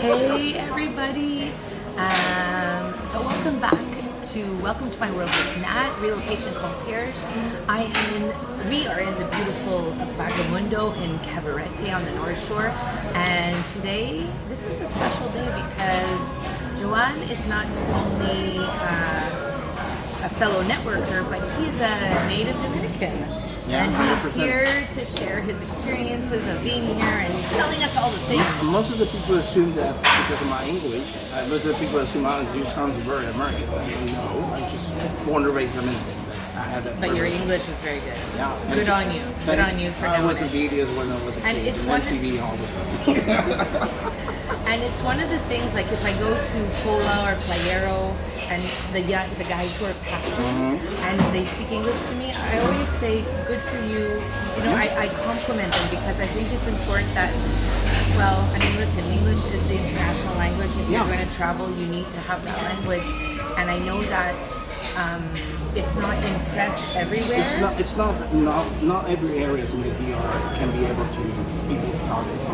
Hey everybody! So welcome to my world with Nat, Relocation Concierge. We are in the beautiful Vagamundo in Cabarete on the North Shore, and today this is a special day because Joan is not only a fellow networker, but he's a native Dominican. Yeah, and 100%. he's here to share his experiences of being here and telling us all the things. Most of the people assume that because of my English, most of the people assume you sound very American. No, I'm just born and raised Dominican. I had that. But your English is very good. Yeah. Good on you. Good on you for knowing I was in it. videos when I was a And kid, it's and one TV, all this stuff. And it's one of the things, like if I go to Pola or Playero and the guys who are packing and they speak English to me, I always say, good for you. You know, I compliment them because I think it's important that, well, I mean, listen, English is the international language. If you're going to travel, you need to have that language. And I know that it's not in press everywhere. It's not every area in the DR can be able to people talking to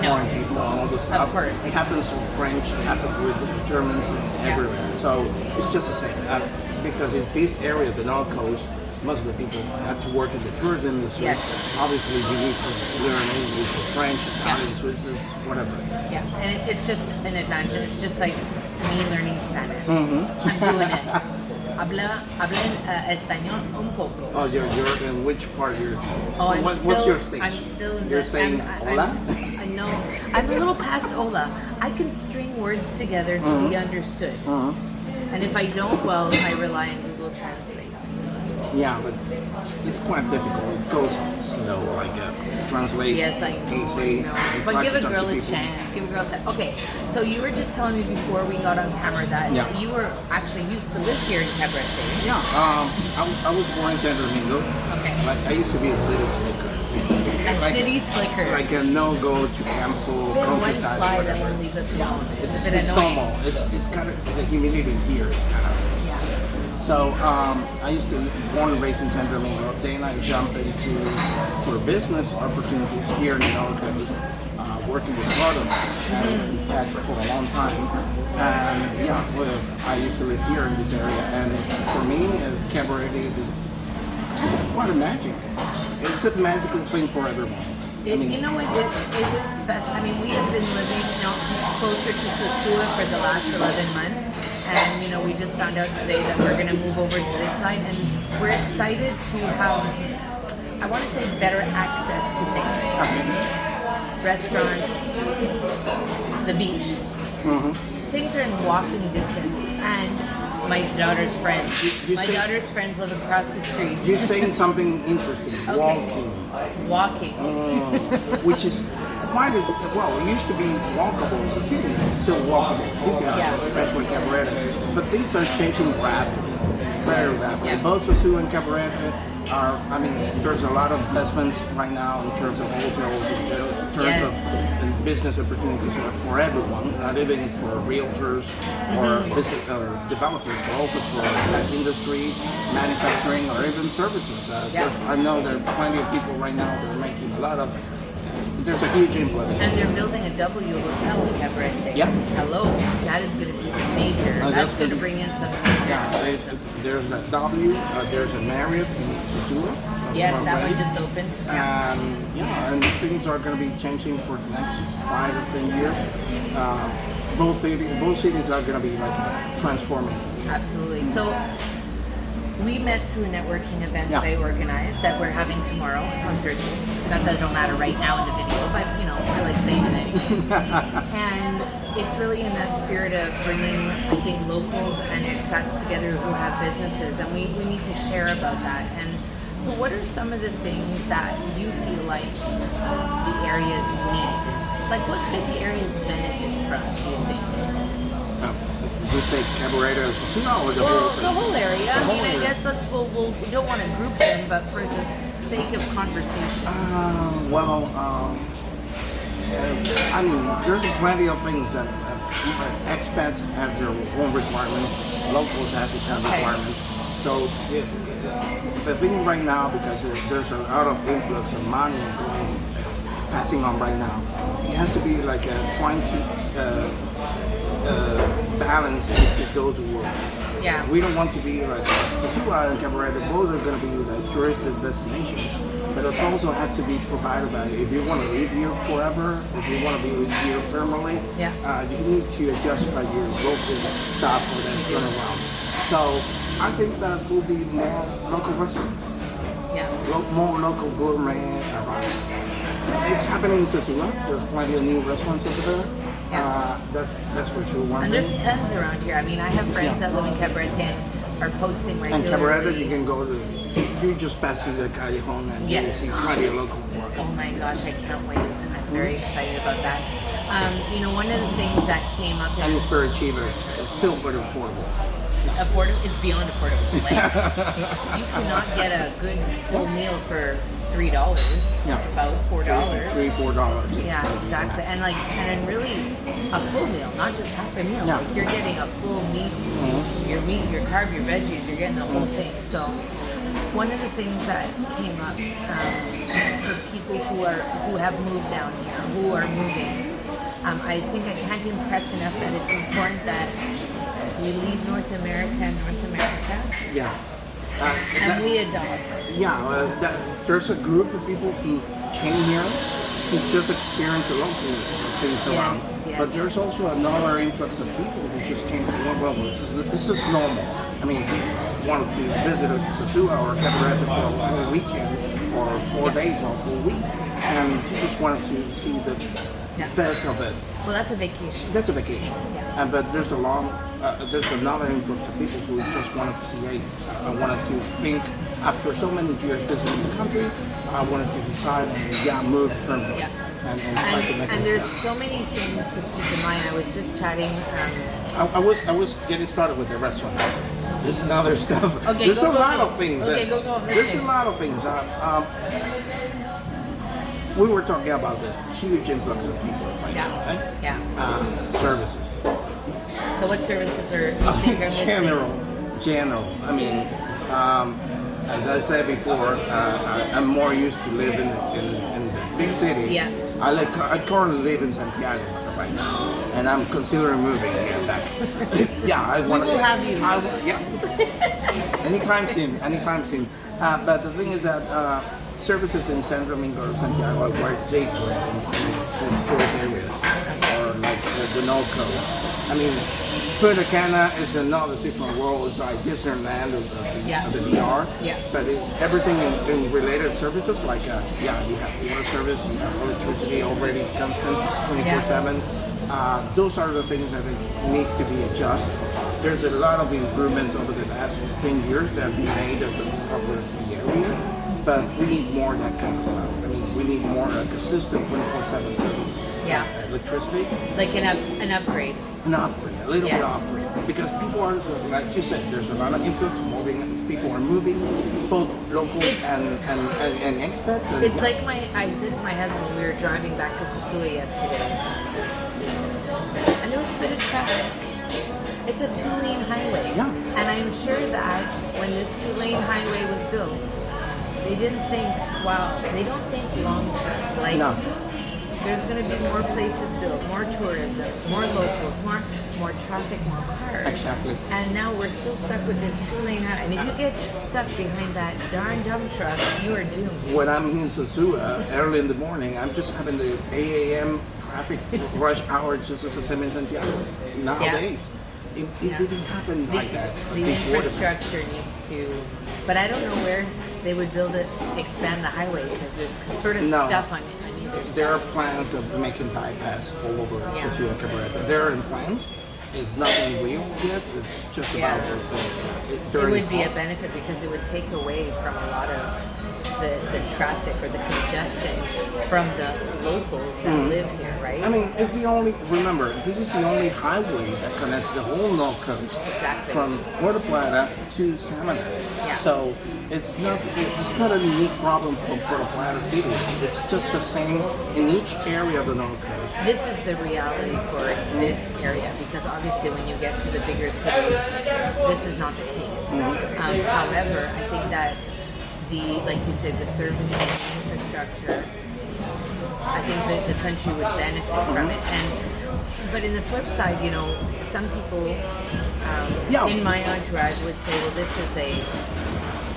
foreign people and all this stuff. Of course. It happens with French, it happens with the Germans everywhere. So it's just the same. Because it's this area, the North Coast, most of the people have to work in the tourism industry. Yes. Obviously, you need to learn English, French, Italian, Swiss, whatever. Yeah, and it's just an advantage. It's just like me learning Spanish. I'm doing it. Habla español un poco. Oh, you're in which part you're? Oh, what's your stage? I'm still in You're saying hola? No, I'm a little past hola. I can string words together to be understood. And if I don't, well, I rely on Google Translate. Yeah, but it's quite difficult. It goes slow, like translate. Yes, I know. But give a girl a chance. Give a girl a chance. Okay, so you were just telling me before we got on camera that you were actually used to live here in Cabarete. Yeah, I was born in San Domingo. Okay. Like I used to be a city slicker. City slicker. Like a no-go to Campo, We have one countryside, fly that whatever. will leave us alone. It's a bit annoying. normal. It's kind of the humidity here is kind of. So I used to born and raised in San Domingo. Then I jumped into for business opportunities here in the North Coast, working with startups and tech for a long time. And I used to live here in this area. And for me, Cabarete is quite a magic. It's a magical thing for everyone. It is special. I mean, we have been living closer to Sosua for the last 11 months. And, we just found out today that we're going to move over to this side. And we're excited to have, I want to say, better access to things. Restaurants, the beach. Things are in walking distance. And my daughter's friends. Daughter's friends live across the street. You're saying something interesting. Okay. Walking. Which is quite it used to be walkable. The city is still walkable. This area, especially Cabarete. But things are changing rapidly, very rapidly. Yeah. Both Sosua and Cabarete are, there's a lot of investments right now in terms of hotels, in terms of business opportunities for everyone, not even for realtors or business or developers, but also for tech industry, manufacturing, or even services. I know there are plenty of people right now that are making a lot of. There's a huge influence. And they're building a W hotel in Cabarete. Yep. Hello, that is going to be major. That's going to bring in some. There's a W. There's a Marriott in Sosua. Yes, that one just opened. And things are going to be changing for the next 5 or 10 years. Both cities are going to be like transforming. Absolutely. So we met through a networking event that I organized that we're having tomorrow on Thursday. Not that it'll matter right now in the video, but I like saying it anyways. And it's really in that spirit of bringing, I think, locals and expats together who have businesses, and we need to share about that. And so what are some of the things that you feel like the areas need? Like what could the areas benefit from, do you think? You say Cabarete or Sosua or the whole thing? The whole area. I guess we don't want to group them, but for the sake of conversation. There's plenty of things that expats has their own requirements, locals has their own requirements. So the thing right now, because there's a lot of influx of money going passing on right now. It has to be like trying to balance into those worlds. Yeah. We don't want to be like Sosua and Cabarete. Both are going to be like tourist destinations, but it also has to be provided by, if you want to live here forever, if you want to be here permanently, you need to adjust by your local staff for that turnaround. So I think that will be more local restaurants. Yeah. More local gourmet around. It's happening in Sosua. There's plenty of new restaurants over there. Yeah. That's for sure. And there's tons around here. I mean, I have friends that live in Cabarete and are posting regularly. And Cabarete, you can go to, you just pass through the Callejon and you see plenty of local market. Oh my gosh, I can't wait. And I'm very excited about that. You know, one of the things that came up... And it's very cheap. It's still very affordable. Affordable? It's beyond affordable. Like, you cannot get a good full meal for $3. Yeah. About $4. $4. Yeah, exactly. And then really a full meal, not just half a meal. Yeah. Like you're getting a full meat, your meat, your carb, your veggies, you're getting the whole thing. So one of the things that came up for people who have moved down here, who are moving, I think I can't impress enough that it's important that we leave North America. Yeah. And we adopt. Yeah, there's a group of people who came here to just experience the local things around. Yes. But there's also another influx of people who just came to well, this is normal. I mean, if you wanted to visit Sosua or Cabarete for a whole weekend or 4 days or a full week, and you just wanted to see the best of it. Well, that's a vacation. That's a vacation. Yeah. But there's another influx of people who just wanted to see, hey, I wanted to think, after so many years visiting the country, I wanted to decide and move permanently. Yeah. And try to make and it there's happen. so many things to keep in mind. I was just chatting. I was getting started with the restaurant. There's another stuff. Okay, there's go, a go, lot go. of things. Okay, go. There's a lot of things. We were talking about the huge influx of people right now, right? Yeah. Services. So what services are you think are missing? General. I mean, as I said before, I'm more used to live in the big city. Yeah. I currently live in Santiago right now, and I'm considering moving here back. I want to. We will have you. Anytime soon. But the thing is that services in San Domingo or Santiago are quite big for things in tourist areas, or like the North Coast. I mean, Punta Cana is another different world. It's like Disneyland of the DR. Yeah. But everything in related services, like you have water service, you have electricity already constant, 24/7. Those are the things that it needs to be adjusted. There's a lot of improvements over the last 10 years that have been made of the area, but we need more of that kind of stuff. I mean, we need more consistent 24/7 service. Yeah. Electricity. Like an upgrade. An upgrade, a little bit of upgrade. Because people are, like you said, there's a lot of influx moving. People are moving, both locals and expats. And, It's like I said to my husband, we were driving back to Sosua yesterday, and there was a bit of traffic. It's a 2-lane highway. Yeah. And I'm sure that when this 2-lane highway was built, they didn't think, they don't think long term. Like, no. There's going to be more places built, more tourism, more locals, more traffic, more cars. Exactly. And now we're still stuck with this 2-lane highway. And if you get stuck behind that darn dump truck, you are doomed. When I'm in Sosua early in the morning, I'm just having the 8 a.m. traffic rush hour just as the same in Santiago. Nowadays, it didn't happen like that. The infrastructure needs to, but I don't know where they would expand the highway because there's sort of stuff on either side. There are plans of making bypass all over Sosua and Cabarete. There are plans. It's nothing real yet. It's just about it would be a benefit because it would take away from a lot of the traffic or the congestion from the locals that live here, right? I mean, this is the only highway that connects the whole North Coast from Puerto Plata to Samaná. Yeah. So it's not a unique problem for Puerto Plata City. It's just the same in each area of the North Coast. This is the reality for this area because obviously when you get to the bigger cities, this is not the case. However, I think that like you said, the service and infrastructure I think that the country would benefit from it. But in the flip side, you know, some people in my entourage would say, well,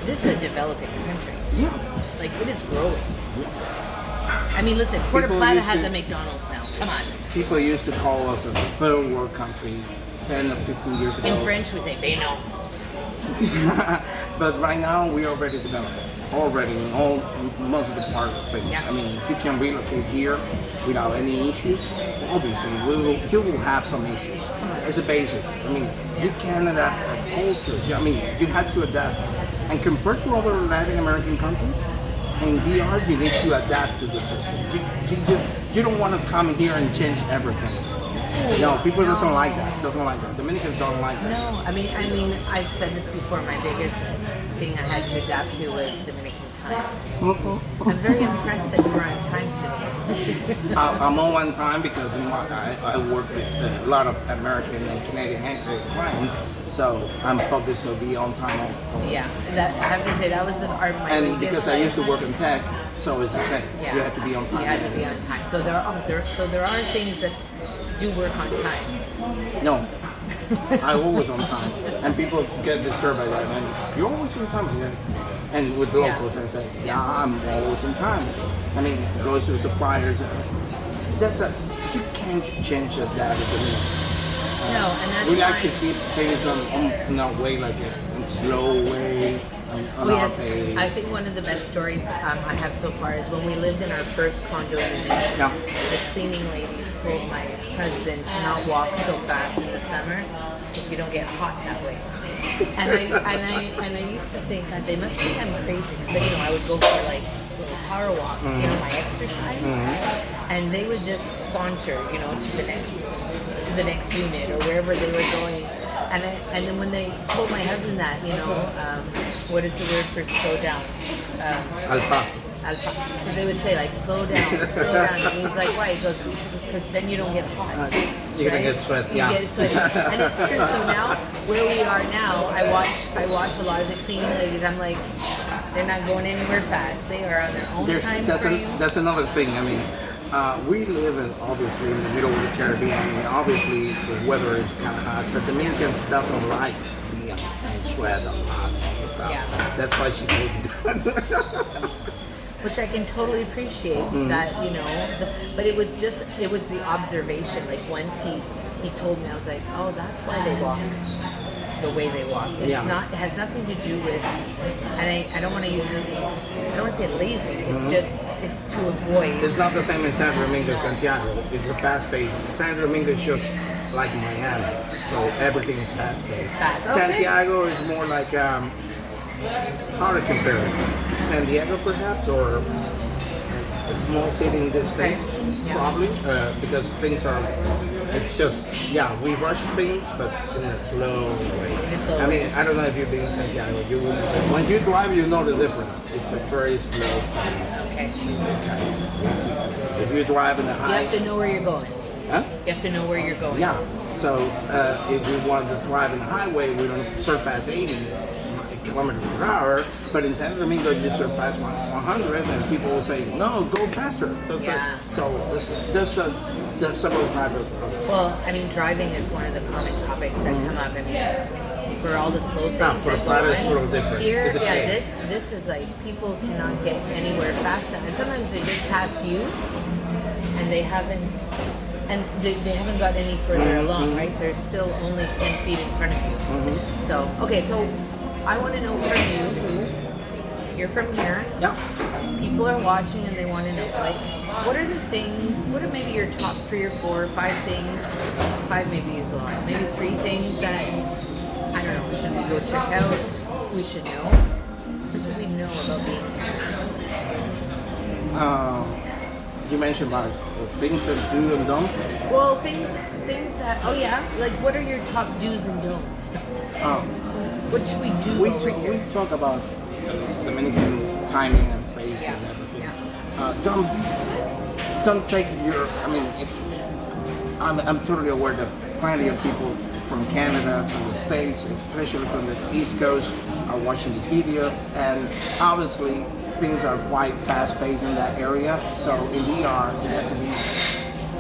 this is a developing country. Yeah. Like, it is growing. Yeah. I mean, listen, Puerto People Plata used has to- a McDonald's now. Come on. People used to call us a third world country 10 or 15 years ago. In French, we say "beno." But right now, we are already developed. Already in most of the part of things. Yeah. I mean, you can relocate here without any issues. Obviously, you will have some issues. It's the basics. I mean, you can adapt a culture. I mean, you have to adapt. And compared to other Latin American countries, in DR, you need to adapt to the system. You don't want to come here and change everything. No, people doesn't like that. Dominicans don't like that. No, I mean, I've said this before. My biggest thing I had to adapt to was Dominican time. I'm very impressed that you're on time today. I'm on one time because I work with a lot of American and Canadian clients, so I'm focused to be on time. Yeah, that I have to say that was my And biggest. because I used to work in tech, so it's the same. Yeah. You have to be on time. You had to be on time. So there are things that do work on time. No, I'm always on time, and people get disturbed by that. And you're always on time, yeah. And with locals, I say, yeah, I'm always on time. I mean, goes to suppliers. You can't change that at the minute. No, and that's We why. like to keep things on our way, like a slow way, on our pace. I think one of the best stories I have so far is when we lived in our first condo unit. Yeah. The cleaning ladies told my husband to not walk so fast in the summer because you don't get hot that way. And I used to think that they must think I'm crazy because I would go for like little power walks, my exercise, and they would just saunter, to the next unit or wherever they were going. And then when they told my husband that, what is the word for slow down? Alpaca. So they would say like slow down, and he's like, why? He goes, because then you don't get hot. You're gonna get sweat. You get sweaty, and it's true. So now, where we are now, I watch a lot of the cleaning ladies. I'm like, they're not going anywhere fast. They are on their own time frame. That's another thing. I mean, we live obviously in the middle of the Caribbean, and obviously the weather is kind of hot. But Dominicans doesn't like being in sweat a lot and stuff. Yeah. That's why she told me that. Which I can totally appreciate that, but it was the observation. Like once he told me, I was like, oh, that's why they walk the way they walk. It has nothing to do with, and I don't want to say lazy. It's it's to avoid. It's not the same in Santo Domingo, Santiago. It's a fast pace. Santo Domingo is just like Miami, so everything is fast paced. Fast. Okay. Santiago is more like how to compare it? San Diego, perhaps, or a small city in the States, probably, because things are. It's just we rush things, but in a slow way. I mean, I don't know if you've been in Santiago. When you drive, you know the difference. It's a very slow pace. Okay. If you drive in the high, You have to know where you're going. Huh? You have to know where you're going. Yeah. So if we wanted to drive in the highway, we don't surpass 80 kilometers per hour. But in Santo Domingo, you surpass 100, and people will say, "No, go faster." So there's several types of. Well, I mean, driving is one of the common topics that come up. I mean, for all the slow things For that go Plata, it's a on. little different. Here, It's a pace. this is like people cannot get anywhere fast enough, and sometimes they just pass you, and they haven't got any further along, right? They're still only 10 feet in front of you. So I want to know from you. You're from here. Yeah. People are watching and they want to know, like, what are the things, what are maybe your top 3 or 4 or 5 things, 5 maybe is a lot, maybe 3 things that, I don't know, should we go check out, we should know? What should we know about being here? You mentioned about things that do and don't. Well, things that, like what are your top do's and don'ts? What should we do over here? We talk about Dominican timing and pace and everything. Don't take your. I mean, I'm totally aware that plenty of people from Canada, from the States, especially from the East Coast, are watching this video, and obviously things are quite fast-paced in that area. So in DR, you have to be,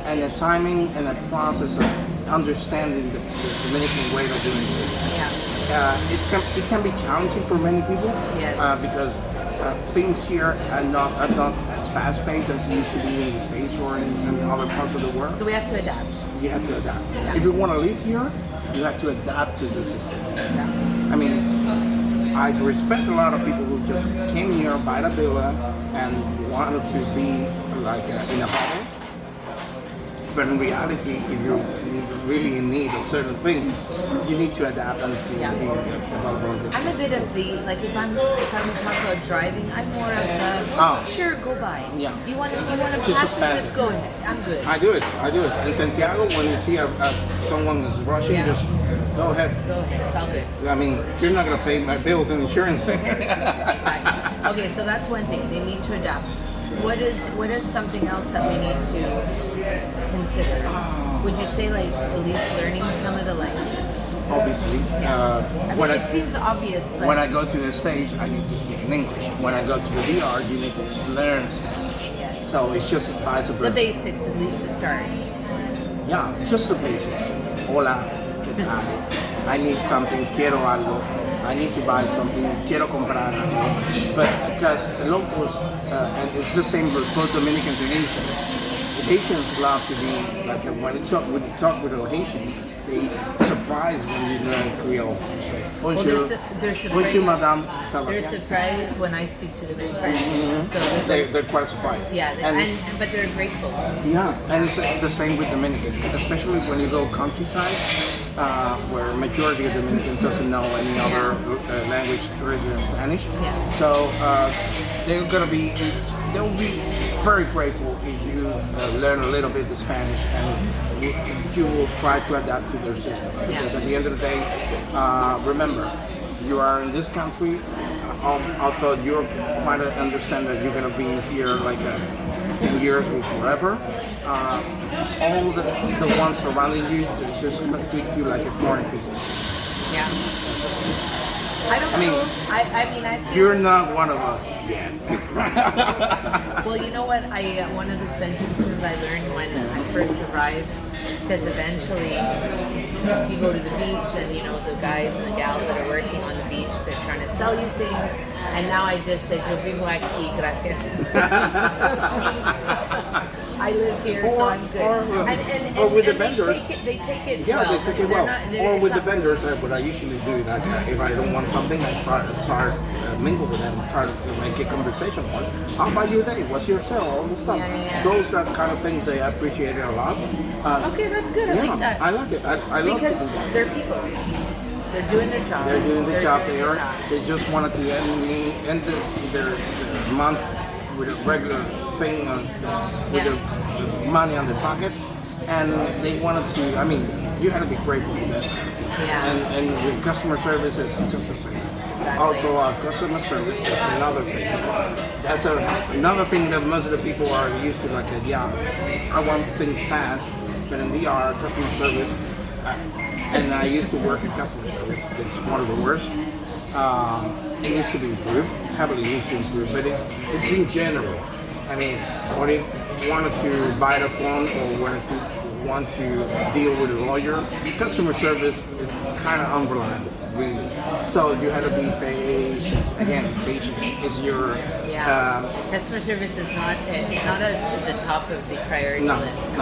and the timing and the process of understanding the Dominican way of doing things. Yeah. It can be challenging for many people. Yes. Because things here are not as fast-paced as it used to be in the States or in other parts of the world. So we have to adapt. You have to adapt. Yeah. If you want to live here, you have to adapt to the system. Yeah. I mean, I respect a lot of people who just came here, buy a villa, and wanted to be like in a bubble. But in reality, if you're really in need of certain things, you need to adapt and to Yeah. be available. I'm a bit of the, like, if I'm talking about driving, I'm more of the, sure, go by. Yeah. You want to Just pass me, Spanish. just go ahead. I'm good. I do it. In Santiago, when you see someone is rushing, Yeah. just go ahead. Go ahead. It's all good. I mean, you're not going to pay my bills and insurance. Right. Okay, so that's one thing. They need to adapt. What is something else that we need to consider? Would you say, like, at least learning some of the language? Obviously. I mean, it seems obvious, but When I go to the States, I need to speak in English. When I go to the DR, you need to learn Spanish. Yeah. So it's just vice the versa. basics, at least to start. Yeah, just the basics. Hola, ¿qué tal? I need something, quiero algo. I need to buy something, quiero comprar algo. But because the locals, and it's the same with both Dominicans and Haitians. The Haitians love to be like when you talk with a Haitian, they surprise when you learn Creole. You say, Well, bonjour, they're surprised. bonjour, madame. Ça va They're bien? surprised when I speak to them in French. So They're quite surprised. yeah, And but they're grateful. yeah, and it's the same with Dominicans, especially when you go countryside, where majority of Dominicans doesn't know any other language other than Spanish. Yeah. So they'll be very grateful if you learn a little bit of Spanish and you will try to adapt to their system. Because at the end of the day, remember, you are in this country. Although you might understand that you're going to be here like 10 years or forever, all the ones surrounding you is just going to treat you like a foreign people. Yeah. I mean, I feel. You're not one of us yet. Well, you know what? One of the sentences I learned when I first arrived, because eventually you go to the beach and the guys and the gals that are working on the beach, they're trying to sell you things, and now I just say, "Yo vivo aquí, gracias." I live here, so I'm good. Or with the vendors. They take it Yeah, well. they take it well. Or with the not- vendors, what I usually do, like, if I don't want something, I start mingle with them, try to make a conversation. How about your day? What's your sale? All this stuff. Yeah. Those are kind of things they appreciate it a lot. Okay, that's good. I like that. I like it. I love Because it. they're people. They're doing their job. They're doing the job doing there. their job. They just wanted to end their month with a regular thing with their money on their pockets, and they wanted to. I mean, you had to be grateful for that. Yeah. And with customer service is just the same. Exactly. Also, customer service is another thing. That's another thing that most of the people are used to. Like, I want things fast, but in DR, customer service. And I used to work in customer service. It's one of the worst. It needs to be improved. Heavily needs to improve, but it's in general. I mean, when you wanted to buy the phone or want to deal with a lawyer, customer service it's kind of unreliable, really. So you have to be patient. Again, patience is your. Customer service is not. It's not at the top of the priority No. list.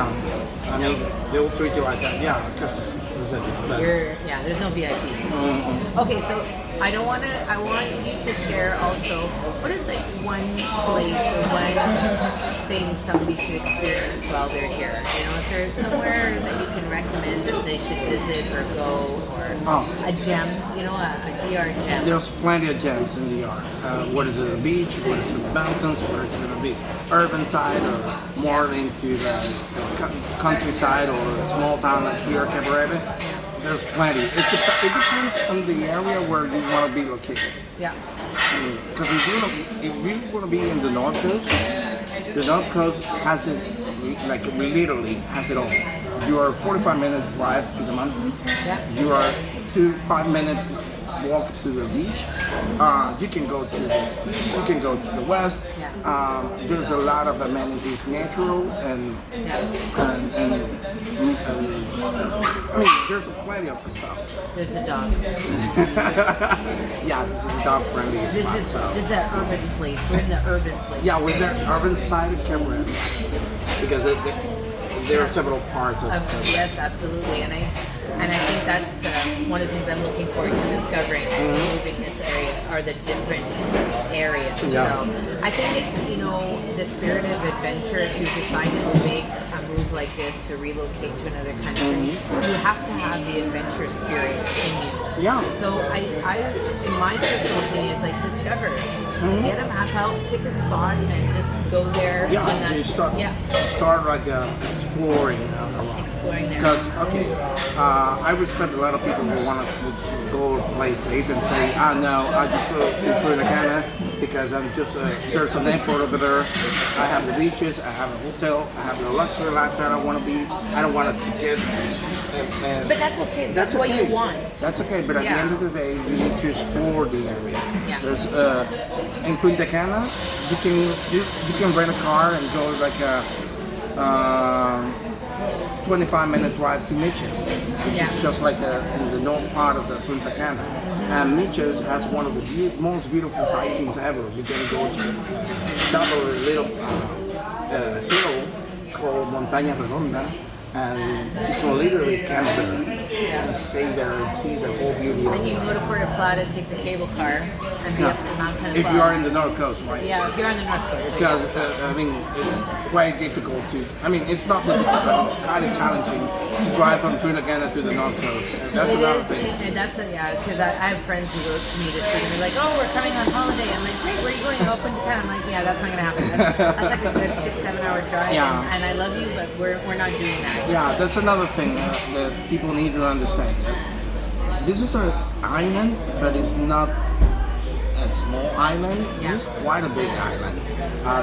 I mean, they will treat you like that. Yeah, customer. That's it. There's no VIP. Okay, so I want you to share also what is like one place or one thing somebody should experience while they're here. Is there somewhere that you can recommend that they should visit or go, or a gem? A DR gem. There's plenty of gems in DR. What is it, a beach? What is it, the mountains? What is it going to be? Urban side or more into the countryside or small town like here, Cabarete? There's plenty. It depends on the area where you want to be located. Yeah. Because if you want to be in the North Coast has it, like literally has it all. You are a 45-minute drive to the mountains. Yeah. You are 5 minutes walk to the beach. You can go to the east, you can go to the west. There's a lot of amenities, natural and I mean, there's plenty of stuff. There's a dog. Yeah, this is a dog-friendly spot. This is an urban place. We're in the urban place. Yeah, we're the urban side of Cameron because there are several parts of. Yes, absolutely, and I think that's one of the things I'm looking forward to discovering moving this area are the different areas. Yeah. So I think the spirit of adventure. If you decided to make a move like this to relocate to another country, you have to have the adventure spirit in you. Yeah. So I in my personal opinion, it's like discover. Get a map out, pick a spot, and just go there. Yeah, on that, you start like exploring around. Exploring there. Because I respect a lot of people who want to go play safe and say, no, I just go to Punta Cana because I'm just there's an airport over there. I have the beaches, I have a hotel, I have the luxury lifestyle I want to be. I don't want to get. But that's okay. That's what you want. That's okay. But at the end of the day, you need to explore the area. Yeah. There's in Punta Cana, you can rent a car and go like a 25-minute drive to Mitchell's, which is just like in the north part of the Punta Cana. And Mitchell's has one of the most beautiful sightings ever. You're gonna go to top of a little hill called Montaña Redonda. And you can literally camp there and stay there and see the whole beauty of it. And you can go to Puerto Plata, take the cable car, and be up the mountain as if well. you are in the North Coast, right? Yeah, if you're on the North Coast. Because, I mean, it's quite difficult to, it's not difficult, but it's kind of challenging to drive from Punta Cana to the North Coast. And that's another thing. And that's because I have friends who go to me this week and they're like, oh, we're coming on holiday. I'm like, great, where are you going? Oh, Punta Cana. I'm like, yeah, that's not going to happen. That's like a good 6-7 hour drive. Yeah. And I love you, but we're not doing that. Yeah, that's another thing that people need to understand. This is an island, but it's not a small island. This is quite a big island.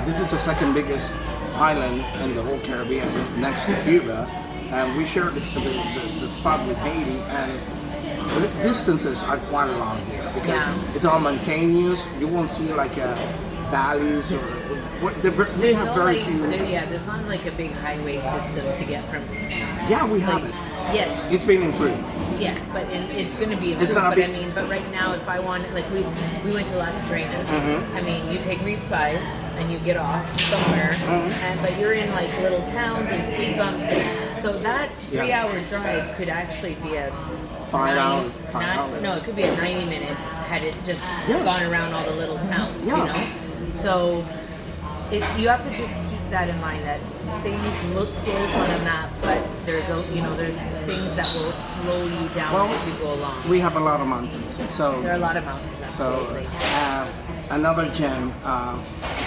This is the second biggest island in the whole Caribbean, next to Cuba, and we share the spot with Haiti. And the distances are quite long here because it's all mountainous. You won't see like valleys or. There's not like a big highway system to get from. Yeah, we have it. Yes. It's been improved. Yes, but it's going to be improved. But right now, if I want, like we went to Las Terrenas. I mean, you take Route 5 and you get off somewhere, but you're in like little towns and speed bumps. So that 3-hour drive could actually be a 5 hours. No, it could be a 90-minute had it just gone around all the little towns. You know, so. You have to just keep that in mind that things look close on a map, but there's things that will slow you down as you go along. We have a lot of mountains, so there are a lot of mountains. Absolutely. So another gem.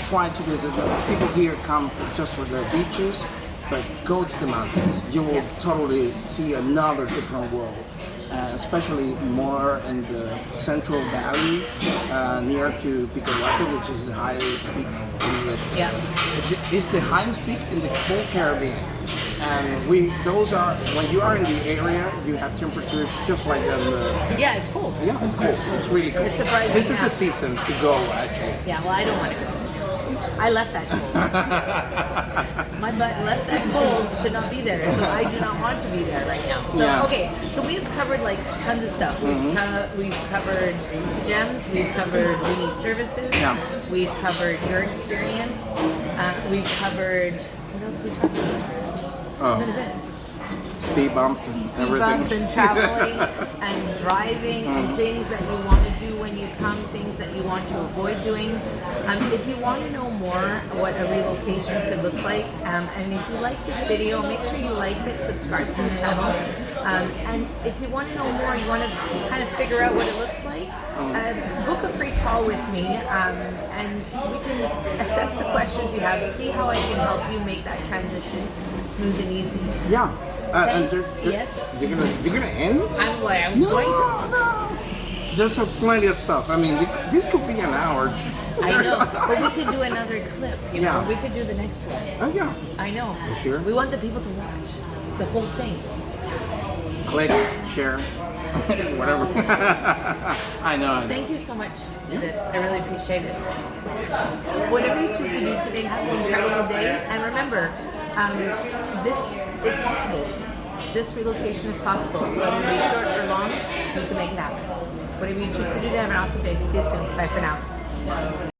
Try to visit. People here come just for the beaches, but go to the mountains. You will totally see another different world. Especially more in the Central Valley, near to Picahuato, which is the highest peak it's the highest peak in the whole Caribbean. And when you are in the area, you have temperatures just like in the... Yeah, it's cold. Yeah, it's cold. It's really cold. It's surprising. This is the season to go, actually. Yeah, well, I don't want to go. I left that cold. My butt left that cold to not be there, so I do not want to be there right now. So okay, so we've covered like tons of stuff. We've covered gems. We've covered we need services. We've covered your experience. We've covered what else we talked about? It's been a bit. Speed bumps and traveling and driving and things that you want to do when you come, things that you want to avoid doing. If you want to know more what a relocation could look like, and if you like this video, make sure you like it, subscribe to the channel. And if you want to know more, you want to kind of figure out what it looks like, book a free call with me, and we can assess the questions you have, see how I can help you make that transition smooth and easy. Yeah. And yes. You're gonna end? I'm going to. No. There's plenty of stuff. I mean, this could be an hour. I know, but we could do another clip. You know, we could do the next one. Oh yeah. I know. You sure? We want the people to watch the whole thing. Click, share, Whatever. I know. Thank you so much for this. I really appreciate it. Whatever you choose to do today, have an incredible day. And remember, this is possible. This relocation is possible. Whether it be short or long, you can make it happen. Whatever you choose to do, have an awesome day. See you soon. Bye for now.